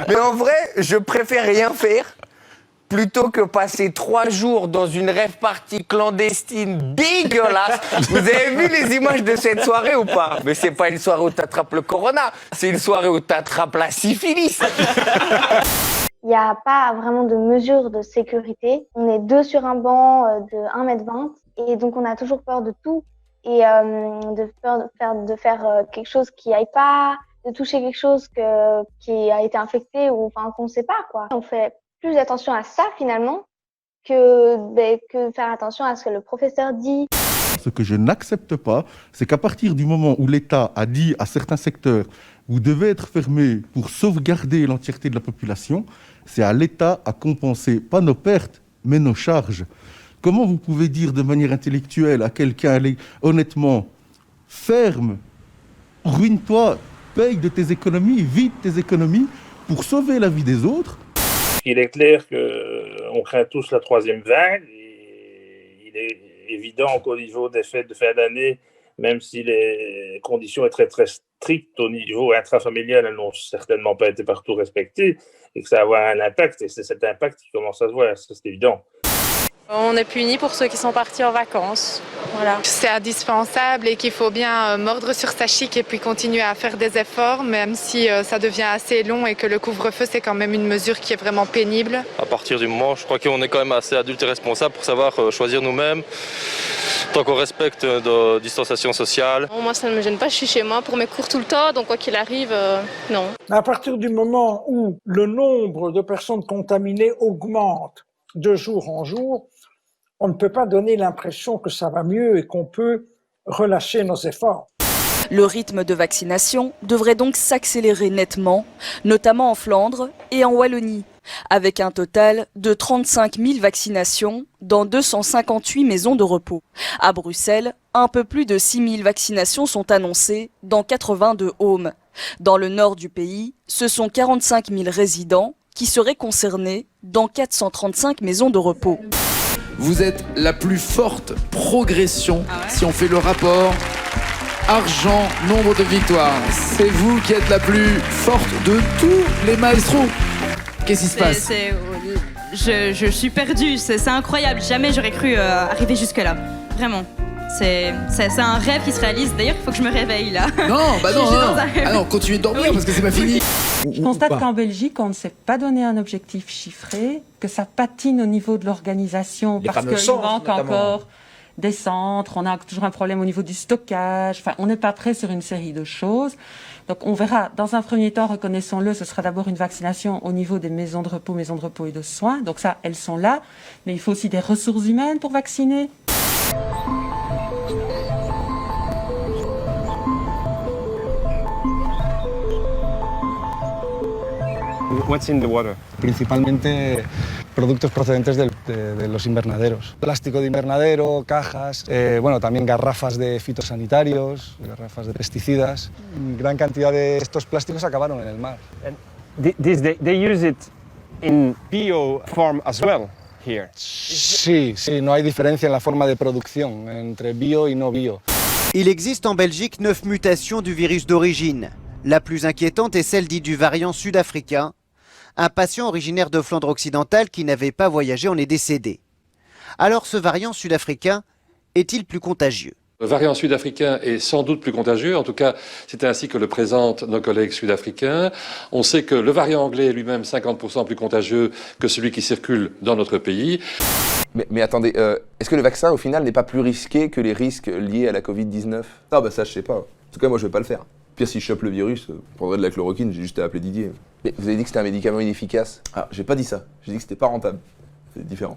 Mais en vrai, je préfère rien faire plutôt que passer 3 jours dans une rave party clandestine dégueulasse. Vous avez vu les images de cette soirée ou pas? Mais c'est pas une soirée où t'attrapes le corona, c'est une soirée où t'attrapes la syphilis. Il n'y a pas vraiment de mesures de sécurité. On est 2 sur un banc de 1,20 m et donc on a toujours peur de tout et de faire quelque chose qui aille pas, de toucher quelque chose qui a été infecté ou enfin qu'on ne sait pas quoi. On fait plus attention à ça finalement que faire attention à ce que le professeur dit. Ce que je n'accepte pas, c'est qu'à partir du moment où l'État a dit à certains secteurs « vous devez être fermés pour sauvegarder l'entièreté de la population », c'est à l'État à compenser, pas nos pertes, mais nos charges. Comment vous pouvez dire de manière intellectuelle à quelqu'un, allez, honnêtement, ferme, ruine-toi, paye de tes économies, vide tes économies pour sauver la vie des autres? Il est clair qu'on craint tous la 3e vague. Et il est évident qu'au niveau des fêtes de fin d'année, même si les conditions sont très strictes au niveau intrafamilial, elles n'ont certainement pas été partout respectées et que ça va avoir un impact. Et c'est cet impact qui commence à se voir, ça, c'est évident. On est punis pour ceux qui sont partis en vacances. Voilà. C'est indispensable et qu'il faut bien mordre sur sa chic et puis continuer à faire des efforts, même si ça devient assez long et que le couvre-feu, c'est quand même une mesure qui est vraiment pénible. À partir du moment, je crois qu'on est quand même assez adultes et responsables pour savoir choisir nous-mêmes, tant qu'on respecte de distanciation sociale. Moi, ça ne me gêne pas, je suis chez moi pour mes cours tout le temps, donc quoi qu'il arrive, non. À partir du moment où le nombre de personnes contaminées augmente de jour en jour, on ne peut pas donner l'impression que ça va mieux et qu'on peut relâcher nos efforts. Le rythme de vaccination devrait donc s'accélérer nettement, notamment en Flandre et en Wallonie, avec un total de 35 000 vaccinations dans 258 maisons de repos. À Bruxelles, un peu plus de 6 000 vaccinations sont annoncées dans 82 homes. Dans le nord du pays, ce sont 45 000 résidents qui seraient concernés dans 435 maisons de repos. Vous êtes la plus forte progression si on fait le rapport argent, nombre de victoires. C'est vous qui êtes la plus forte de tous les maestros. Qu'est-ce qui se passe? Je suis perdue, c'est incroyable. Jamais j'aurais cru arriver jusque-là. Vraiment. C'est un rêve qui se réalise. D'ailleurs, il faut que je me réveille là. Non, bah non, ah non, continuez de dormir parce que c'est pas fini. Je constate qu'en Belgique, on ne s'est pas donné un objectif chiffré, que ça patine au niveau de l'organisation parce qu'il manque encore des centres, on a toujours un problème au niveau du stockage, enfin, on n'est pas prêt sur une série de choses. Donc on verra, dans un premier temps, reconnaissons-le, ce sera d'abord une vaccination au niveau des maisons de repos et de soins. Donc ça, elles sont là, mais il faut aussi des ressources humaines pour vacciner. What's in the water? Principalmente productos procedentes de los invernaderos. Plástico de invernadero, cajas, bueno, también garrafas de fitosanitarios, garrafas de pesticidas. Gran cantidad de estos plásticos acabaron en el mar. They use it in bio form as well here. Sí, no hay diferencia en la forma de producción entre bio y no bio. Il existe en Belgique 9 mutations du virus d'origine. La plus inquiétante est celle dite du variant sud-africain. Un patient originaire de Flandre occidentale qui n'avait pas voyagé en est décédé. Alors ce variant sud-africain est-il plus contagieux? Le variant sud-africain est sans doute plus contagieux, en tout cas c'est ainsi que le présentent nos collègues sud-africains. On sait que le variant anglais est lui-même 50% plus contagieux que celui qui circule dans notre pays. Mais attendez, est-ce que le vaccin au final n'est pas plus risqué que les risques liés à la Covid-19? Ah bah ça je sais pas, en tout cas moi je vais pas le faire. Pire, si je chope le virus, je prendrais de la chloroquine, j'ai juste à appeler Didier. Mais vous avez dit que c'était un médicament inefficace. Ah, j'ai pas dit ça. J'ai dit que c'était pas rentable. C'est différent.